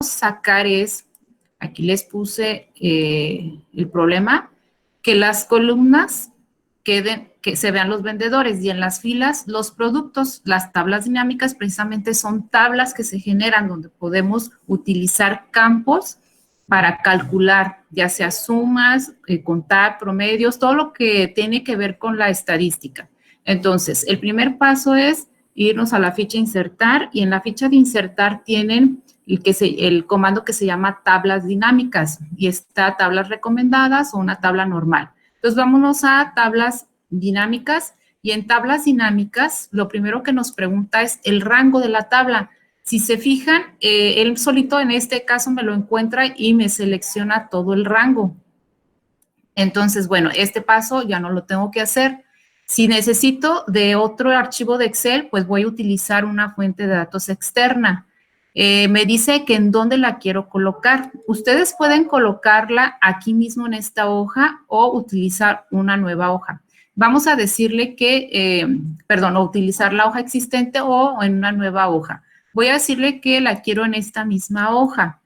sacar es, aquí les puse el problema, que las columnas queden, que se vean los vendedores y en las filas los productos. Las tablas dinámicas precisamente son tablas que se generan donde podemos utilizar campos para calcular, ya sea sumas, contar promedios, todo lo que tiene que ver con la estadística. Entonces, el primer paso es irnos a la ficha insertar y en la ficha de insertar tienen el comando que se llama tablas dinámicas y está tablas recomendadas o una tabla normal. Entonces, vámonos a tablas dinámicas y en tablas dinámicas lo primero que nos pregunta es el rango de la tabla. Si se fijan, él solito en este caso me lo encuentra y me selecciona todo el rango. Entonces, bueno, este paso ya no lo tengo que hacer. Si necesito de otro archivo de Excel, pues voy a utilizar una fuente de datos externa. Me dice que en dónde la quiero colocar. Ustedes pueden colocarla aquí mismo en esta hoja o utilizar una nueva hoja. Vamos a decirle que, o utilizar la hoja existente o en una nueva hoja. Voy a decirle que la quiero en esta misma hoja.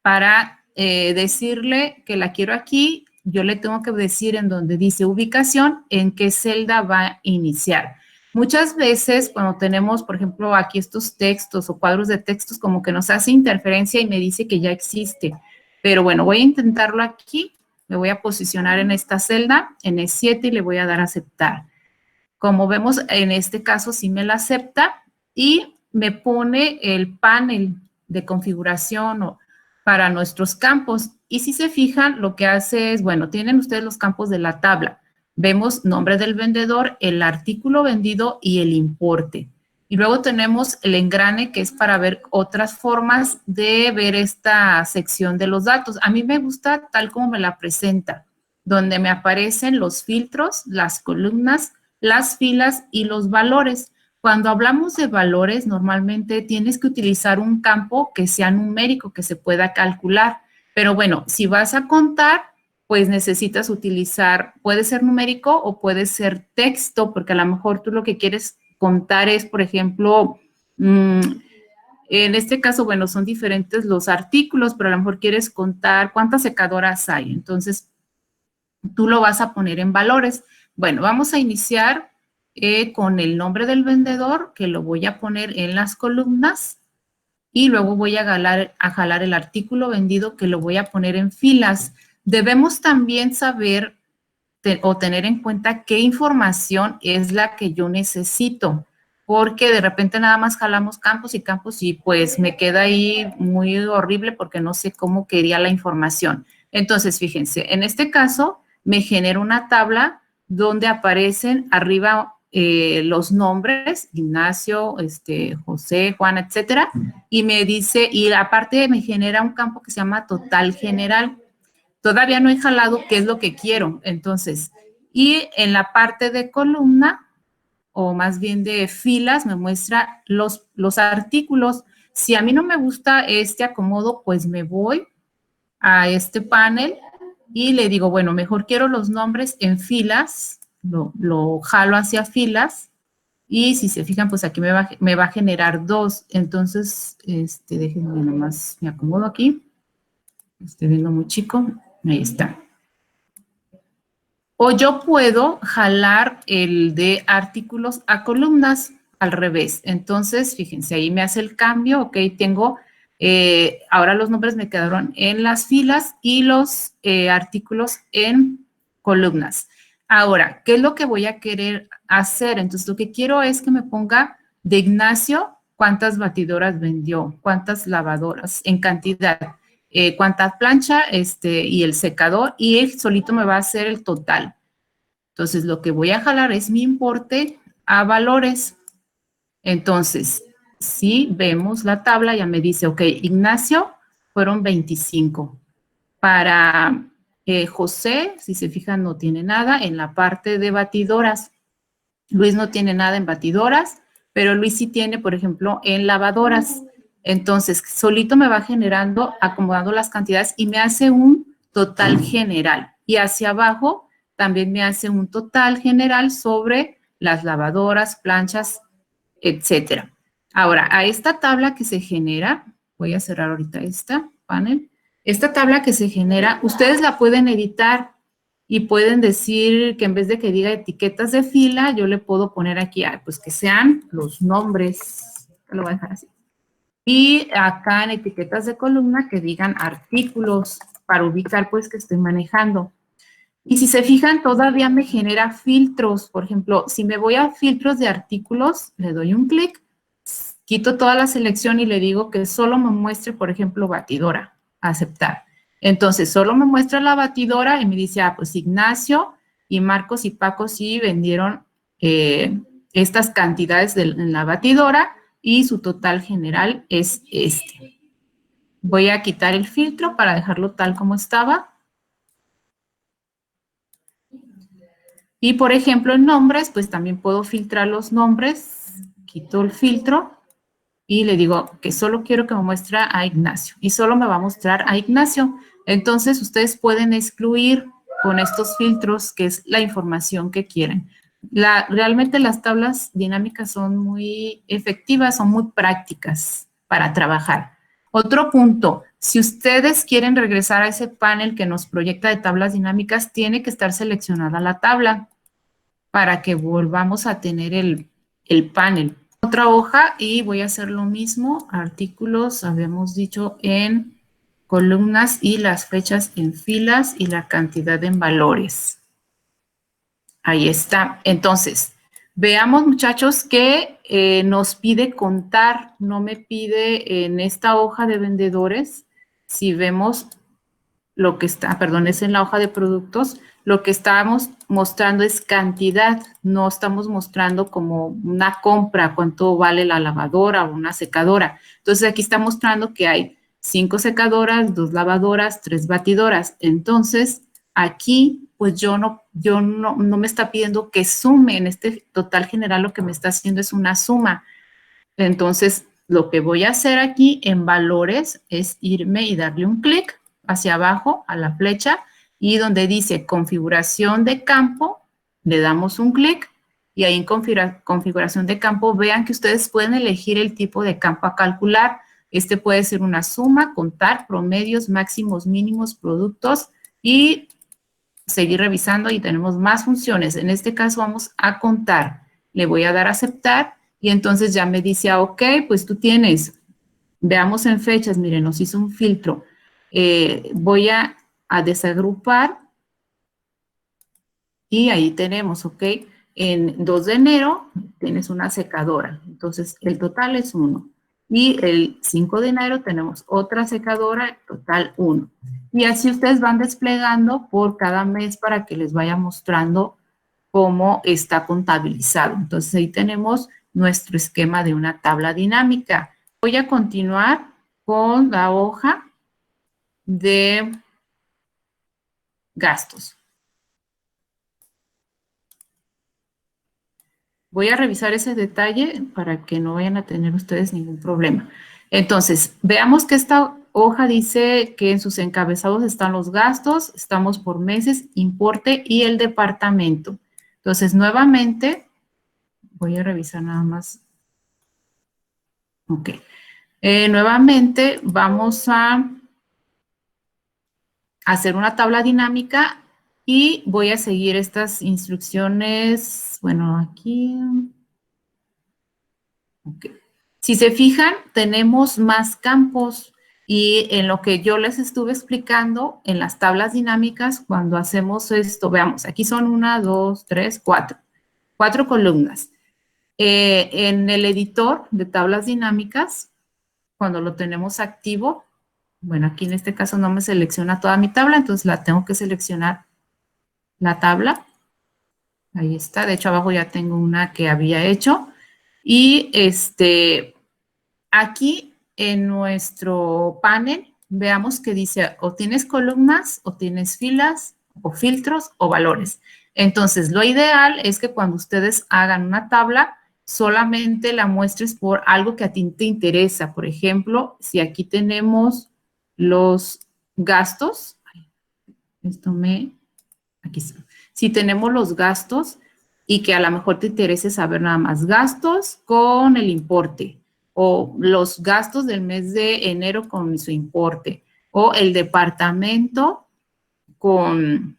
Para decirle que la quiero aquí, yo le tengo que decir en donde dice ubicación, en qué celda va a iniciar. Muchas veces cuando tenemos, por ejemplo, aquí estos textos o cuadros de textos, como que nos hace interferencia y me dice que ya existe. Pero bueno, voy a intentarlo aquí. Me voy a posicionar en esta celda, en E7 y le voy a dar a aceptar. Como vemos, en este caso sí me la acepta y me pone el panel de configuración para nuestros campos. Y si se fijan, lo que hace es, bueno, tienen ustedes los campos de la tabla. Vemos nombre del vendedor, el artículo vendido y el importe. Y luego tenemos el engrane, que es para ver otras formas de ver esta sección de los datos. A mí me gusta tal como me la presenta, donde me aparecen los filtros, las columnas, las filas y los valores. Cuando hablamos de valores, normalmente tienes que utilizar un campo que sea numérico, que se pueda calcular. Pero bueno, si vas a contar, pues necesitas utilizar, puede ser numérico o puede ser texto, porque a lo mejor tú lo que quieres contar es, por ejemplo, en este caso, bueno, son diferentes los artículos, pero a lo mejor quieres contar cuántas secadoras hay. Entonces, tú lo vas a poner en valores. Bueno, vamos a iniciar con el nombre del vendedor, que lo voy a poner en las columnas, y luego voy a jalar el artículo vendido, que lo voy a poner en filas. Debemos también saber o tener en cuenta qué información es la que yo necesito, porque de repente nada más jalamos campos y pues me queda ahí muy horrible porque no sé cómo quería la información. Entonces, fíjense, en este caso me genera una tabla donde aparecen arriba los nombres, Ignacio, José, Juan, etcétera, y me dice, y aparte me genera un campo que se llama total general. Todavía no he jalado qué es lo que quiero, entonces, y en la parte de columna, o más bien de filas, me muestra los artículos. Si a mí no me gusta este acomodo, pues me voy a este panel y le digo, bueno, mejor quiero los nombres en filas, lo jalo hacia filas, y si se fijan, pues aquí me va a generar dos. Entonces, déjenme nomás, me acomodo aquí. Estoy viendo muy chico. Ahí está. O yo puedo jalar el de artículos a columnas al revés. Entonces, fíjense, ahí me hace el cambio, ok, tengo, ahora los nombres me quedaron en las filas y los artículos en columnas. Ahora, ¿qué es lo que voy a querer hacer? Entonces, lo que quiero es que me ponga de Ignacio cuántas batidoras vendió, cuántas lavadoras en cantidad. Cuánta plancha y el secador, y él solito me va a hacer el total. Entonces, lo que voy a jalar es mi importe a valores. Entonces, si vemos la tabla, ya me dice, ok, Ignacio fueron 25. Para José, si se fijan, no tiene nada en la parte de batidoras. Luis no tiene nada en batidoras, pero Luis sí tiene, por ejemplo, en lavadoras. Entonces, solito me va generando, acomodando las cantidades y me hace un total general. Y hacia abajo también me hace un total general sobre las lavadoras, planchas, etcétera. Ahora, a esta tabla que se genera, voy a cerrar ahorita esta panel. Esta tabla que se genera, ustedes la pueden editar y pueden decir que en vez de que diga etiquetas de fila, yo le puedo poner aquí, pues que sean los nombres. Lo voy a dejar así. Y acá en etiquetas de columna que digan artículos para ubicar pues que estoy manejando. Y si se fijan, todavía me genera filtros. Por ejemplo, si me voy a filtros de artículos, le doy un clic, quito toda la selección y le digo que solo me muestre, por ejemplo, batidora, aceptar. Entonces, solo me muestra la batidora y me dice, pues Ignacio y Marcos y Paco sí vendieron estas cantidades en la batidora y su total general es este. Voy a quitar el filtro para dejarlo tal como estaba. Y, por ejemplo, en nombres, pues también puedo filtrar los nombres. Quito el filtro y le digo que solo quiero que me muestre a Ignacio. Y solo me va a mostrar a Ignacio. Entonces, ustedes pueden excluir con estos filtros, que es la información que quieren. Realmente las tablas dinámicas son muy efectivas, son muy prácticas para trabajar. Otro punto, si ustedes quieren regresar a ese panel que nos proyecta de tablas dinámicas, tiene que estar seleccionada la tabla para que volvamos a tener el panel. Otra hoja y voy a hacer lo mismo, artículos, habíamos dicho en columnas y las fechas en filas y la cantidad en valores. Ahí está. Entonces, veamos muchachos que nos pide contar, no me pide en esta hoja de vendedores, si vemos lo que está, perdón, es en la hoja de productos, lo que estamos mostrando es cantidad, no estamos mostrando como una compra, cuánto vale la lavadora o una secadora. Entonces aquí está mostrando que hay 5 secadoras, 2 lavadoras, 3 batidoras. Entonces aquí pues no me está pidiendo que sume, en este total general lo que me está haciendo es una suma. Entonces lo que voy a hacer aquí en valores es irme y darle un clic hacia abajo a la flecha y donde dice configuración de campo, le damos un clic y ahí en configuración de campo vean que ustedes pueden elegir el tipo de campo a calcular. Este puede ser una suma, contar, promedios, máximos, mínimos, productos y seguir revisando y tenemos más funciones. En este caso vamos a contar. Le voy a dar a aceptar y entonces ya me dice, ok, pues tú tienes, veamos en fechas, miren, nos hizo un filtro. Voy a desagrupar y ahí tenemos, ok, en 2 de enero tienes una secadora, entonces el total es 1. Y el 5 de enero tenemos otra secadora, total 1. Y así ustedes van desplegando por cada mes para que les vaya mostrando cómo está contabilizado. Entonces ahí tenemos nuestro esquema de una tabla dinámica. Voy a continuar con la hoja de gastos. Voy a revisar ese detalle para que no vayan a tener ustedes ningún problema. Entonces, veamos que esta hoja dice que en sus encabezados están los gastos, estamos por meses, importe y el departamento. Entonces, nuevamente, voy a revisar nada más. Ok. Nuevamente, vamos a hacer una tabla dinámica y voy a seguir estas instrucciones. Bueno, aquí... Okay. Si se fijan, tenemos más campos y en lo que yo les estuve explicando, en las tablas dinámicas, cuando hacemos esto, veamos, aquí son 1, 2, 3, 4. 4 columnas. En el editor de tablas dinámicas, cuando lo tenemos activo, bueno, aquí en este caso no me selecciona toda mi tabla, entonces la tengo que seleccionar la tabla. Ahí está, de hecho abajo ya tengo una que había hecho. Y aquí en nuestro panel, veamos que dice o tienes columnas, o tienes filas, o filtros, o valores. Entonces, lo ideal es que cuando ustedes hagan una tabla, solamente la muestres por algo que a ti te interesa. Por ejemplo, si aquí tenemos los gastos, aquí está. Si tenemos los gastos y que a lo mejor te interese saber nada más gastos con el importe, o los gastos del mes de enero con su importe, o el departamento con,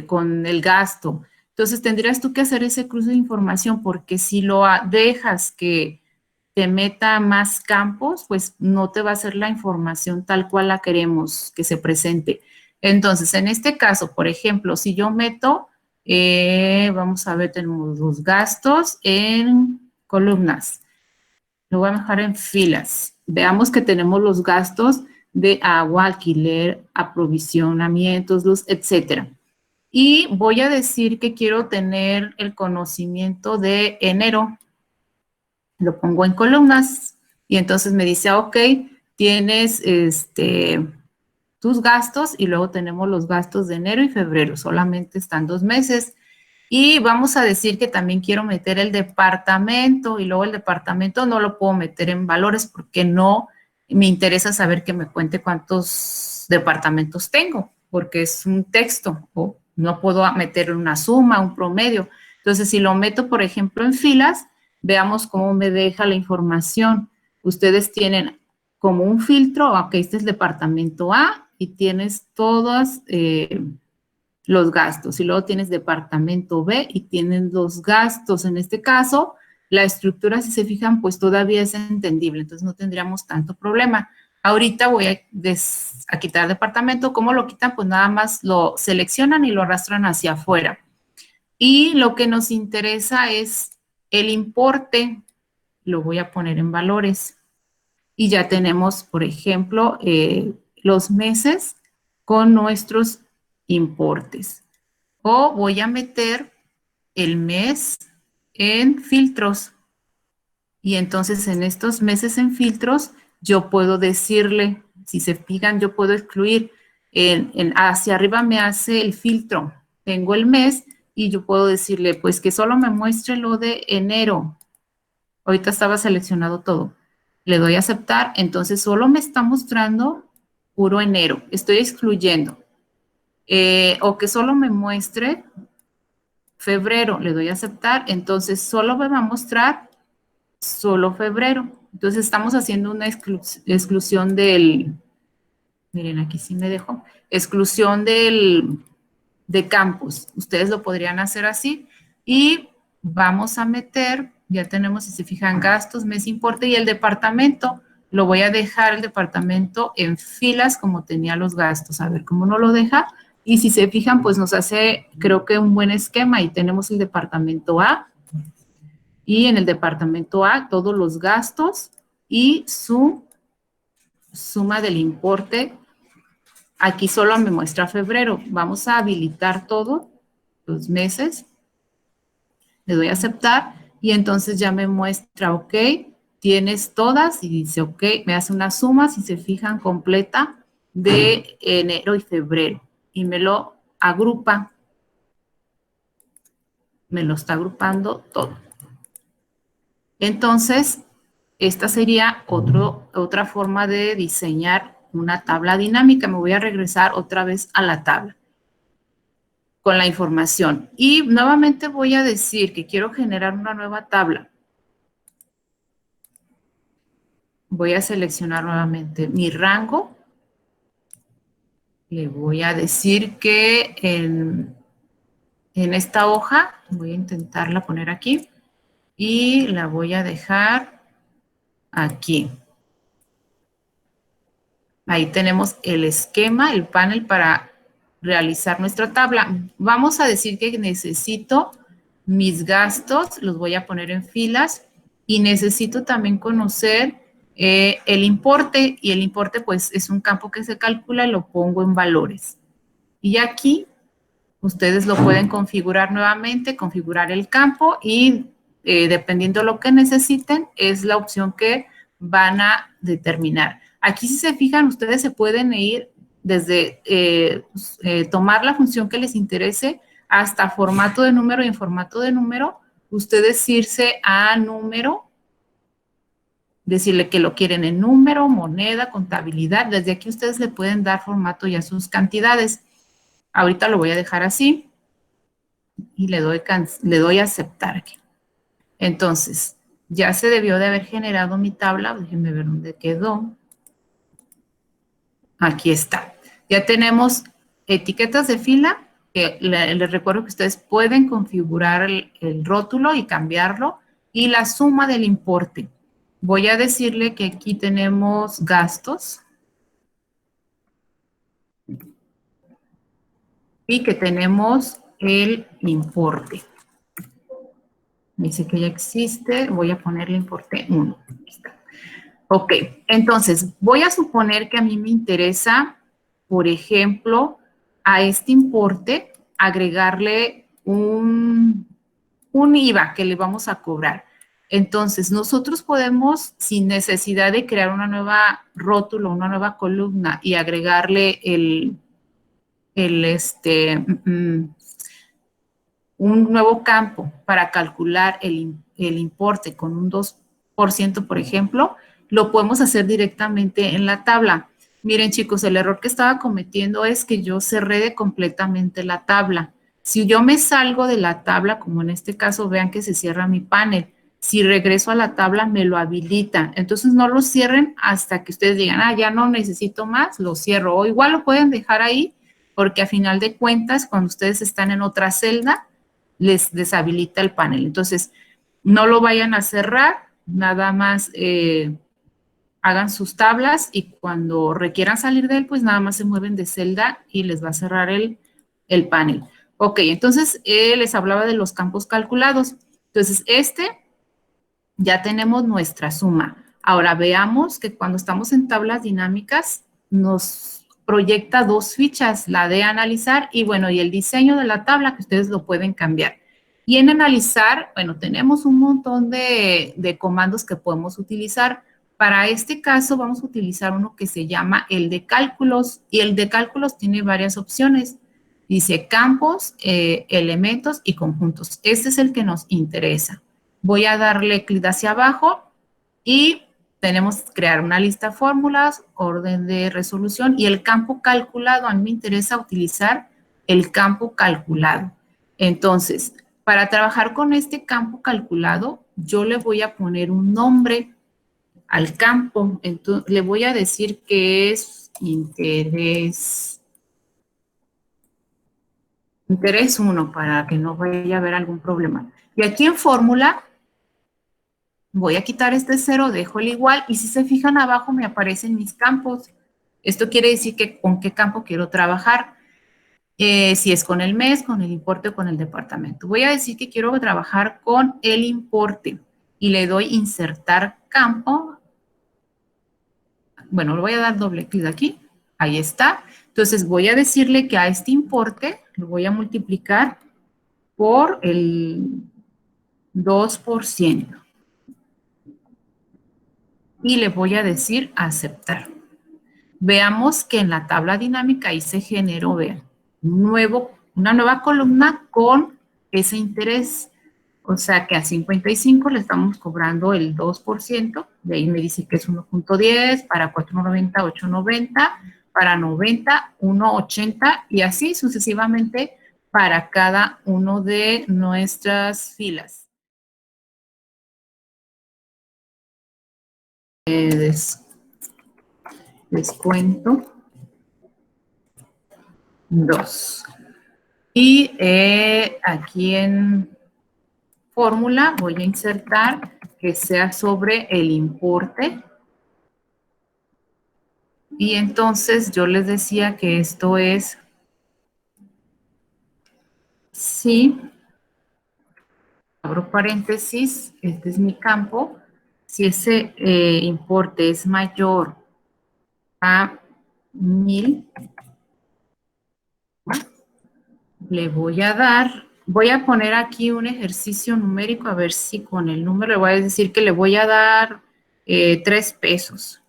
con el gasto. Entonces tendrías tú que hacer ese cruce de información porque si lo dejas que te meta más campos, pues no te va a hacer la información tal cual la queremos que se presente. Entonces, en este caso, por ejemplo, si yo meto, vamos a ver, tenemos los gastos en columnas. Lo voy a dejar en filas. Veamos que tenemos los gastos de agua, alquiler, aprovisionamientos, luz, etcétera. Y voy a decir que quiero tener el conocimiento de enero. Lo pongo en columnas y entonces me dice, ok, tienes tus gastos y luego tenemos los gastos de enero y febrero. Solamente están 2 meses. Y vamos a decir que también quiero meter el departamento y luego el departamento no lo puedo meter en valores porque no me interesa saber que me cuente cuántos departamentos tengo, porque es un texto o no puedo meter una suma, un promedio. Entonces, si lo meto, por ejemplo, en filas, veamos cómo me deja la información. Ustedes tienen como un filtro, ok, este es el departamento A y tienes todas los gastos. Y luego tienes departamento B y tienes los gastos. En este caso, la estructura, si se fijan, pues todavía es entendible, entonces no tendríamos tanto problema. Ahorita voy a quitar departamento. ¿Cómo lo quitan? Pues nada más lo seleccionan y lo arrastran hacia afuera. Y lo que nos interesa es el importe. Lo voy a poner en valores. Y ya tenemos, por ejemplo, los meses con nuestros importes. O voy a meter el mes en filtros. Y entonces en estos meses en filtros, yo puedo decirle, si se fijan, yo puedo excluir, hacia arriba me hace el filtro. Tengo el mes y yo puedo decirle, pues que solo me muestre lo de enero. Ahorita estaba seleccionado todo. Le doy a aceptar, entonces solo me está mostrando puro enero. Estoy excluyendo. O que solo me muestre febrero, le doy a aceptar, entonces solo me va a mostrar solo febrero. Entonces estamos haciendo una exclusión del, miren, aquí sí me dejo, exclusión de campos. Ustedes lo podrían hacer así y vamos a meter, ya tenemos, si se fijan, gastos, mes, importe y el departamento. Lo voy a dejar el departamento en filas como tenía los gastos. A ver cómo no lo deja. Y si se fijan, pues nos hace, creo que un buen esquema. Y tenemos el departamento A. Y en el departamento A, todos los gastos y su suma del importe. Aquí solo me muestra febrero. Vamos a habilitar todo, los meses. Le doy a aceptar y entonces ya me muestra, ok, tienes todas y dice, ok, me hace una suma, si se fijan, completa de enero y febrero y me lo agrupa, me lo está agrupando todo. Entonces, esta sería otra forma de diseñar una tabla dinámica. Me voy a regresar otra vez a la tabla con la información. Y nuevamente voy a decir que quiero generar una nueva tabla. Voy a seleccionar nuevamente mi rango. Le voy a decir que en esta hoja, voy a intentarla poner aquí, y la voy a dejar aquí. Ahí tenemos el esquema, el panel para realizar nuestra tabla. Vamos a decir que necesito mis gastos, los voy a poner en filas, y necesito también conocer el importe, y el importe pues es un campo que se calcula y lo pongo en valores. Y aquí ustedes lo pueden configurar nuevamente, configurar el campo y dependiendo de lo que necesiten, es la opción que van a determinar. Aquí si se fijan, ustedes se pueden ir desde tomar la función que les interese hasta formato de número y en formato de número, ustedes irse a número, decirle que lo quieren en número, moneda, contabilidad. Desde aquí ustedes le pueden dar formato y a sus cantidades. Ahorita lo voy a dejar así y le doy a aceptar aquí. Entonces, Ya se debió de haber generado mi tabla. Déjenme ver dónde quedó. Aquí está. Ya tenemos etiquetas de fila, que les recuerdo que ustedes pueden configurar el rótulo y cambiarlo, y la suma del importe. Voy a decirle que aquí tenemos gastos y que tenemos el importe. Dice que ya existe, voy a ponerle importe 1. Ok, entonces voy a suponer que a mí me interesa, por ejemplo, a este importe agregarle un IVA que le vamos a cobrar. Entonces, nosotros podemos, sin necesidad de crear una nueva rótulo, una nueva columna y agregarle un nuevo campo para calcular el importe con un 2%, por ejemplo, lo podemos hacer directamente en la tabla. Miren, chicos, el error que estaba cometiendo es que yo cerré completamente la tabla. Si yo me salgo de la tabla, como en este caso, vean que se cierra mi panel. Si regreso a la tabla, me lo habilita. Entonces, no lo cierren hasta que ustedes digan, ah, ya no necesito más, lo cierro. O igual lo pueden dejar ahí, porque a final de cuentas, cuando ustedes están en otra celda, les deshabilita el panel. Entonces, no lo vayan a cerrar, nada más hagan sus tablas y cuando requieran salir de él, pues nada más se mueven de celda y les va a cerrar el panel. Ok, entonces les hablaba de los campos calculados. Entonces, ya tenemos nuestra suma. Ahora veamos que cuando estamos en tablas dinámicas nos proyecta dos fichas, la de analizar y bueno, y el diseño de la tabla que ustedes lo pueden cambiar. Y en analizar, bueno, tenemos un montón de comandos que podemos utilizar. Para este caso vamos a utilizar uno que se llama el de cálculos y el de cálculos tiene varias opciones. Dice campos, elementos y conjuntos. Este es el que nos interesa. Voy a darle clic hacia abajo y tenemos que crear una lista de fórmulas, orden de resolución y el campo calculado. A mí me interesa utilizar el campo calculado. Entonces, para trabajar con este campo calculado, yo le voy a poner un nombre al campo. Entonces, le voy a decir que es interés 1 para que no vaya a haber algún problema. Y aquí en fórmula voy a quitar este 0, dejo el igual y si se fijan abajo me aparecen mis campos. Esto quiere decir que con qué campo quiero trabajar. Si es con el mes, con el importe o con el departamento. Voy a decir que quiero trabajar con el importe y le doy insertar campo. Bueno, le voy a dar doble clic aquí. Ahí está. Entonces voy a decirle que a este importe lo voy a multiplicar por el 2%. Y le voy a decir aceptar. Veamos que en la tabla dinámica ahí se generó, vean, una nueva columna con ese interés. O sea que a 55 le estamos cobrando el 2%, de ahí me dice que es 1.10, para 4.90, 8.90, para 90, 1.80 y así sucesivamente para cada uno de nuestras filas. Descuento 2. Y aquí en fórmula voy a insertar que sea sobre el importe. Y entonces yo les decía que esto es si, abro paréntesis, este es mi campo, si ese importe es mayor a 1000, le voy a poner aquí un ejercicio numérico, a ver si con el número le voy a decir que le voy a dar 3 pesos,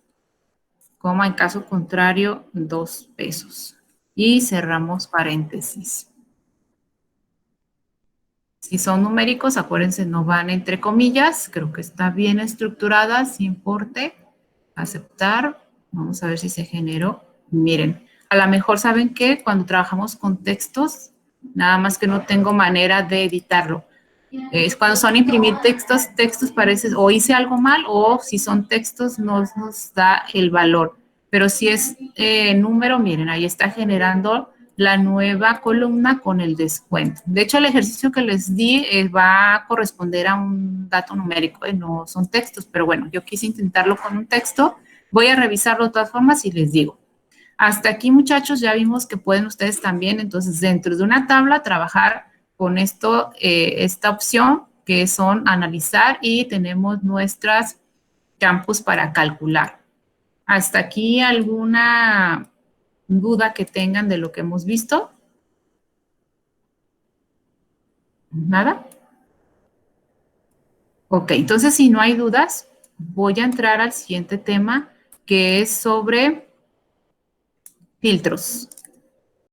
coma en caso contrario 2 pesos. Y cerramos paréntesis. Si son numéricos, acuérdense, no van entre comillas, creo que está bien estructurada, sin importe, aceptar, vamos a ver si se generó. Miren, a lo mejor saben que cuando trabajamos con textos, nada más que no tengo manera de editarlo. Es cuando son imprimir textos parece, o hice algo mal, o si son textos nos da el valor. Pero si es número, miren, ahí está generando la nueva columna con el descuento. De hecho, el ejercicio que les di va a corresponder a un dato numérico, no son textos, pero bueno, yo quise intentarlo con un texto. Voy a revisarlo de todas formas y les digo. Hasta aquí, muchachos, ya vimos que pueden ustedes también, entonces, dentro de una tabla, trabajar con esto, esta opción, que son analizar, y tenemos nuestras campos para calcular. Hasta aquí, ¿alguna duda que tengan de lo que hemos visto? ¿Nada? Ok, entonces, si no hay dudas, voy a entrar al siguiente tema, que es sobre filtros.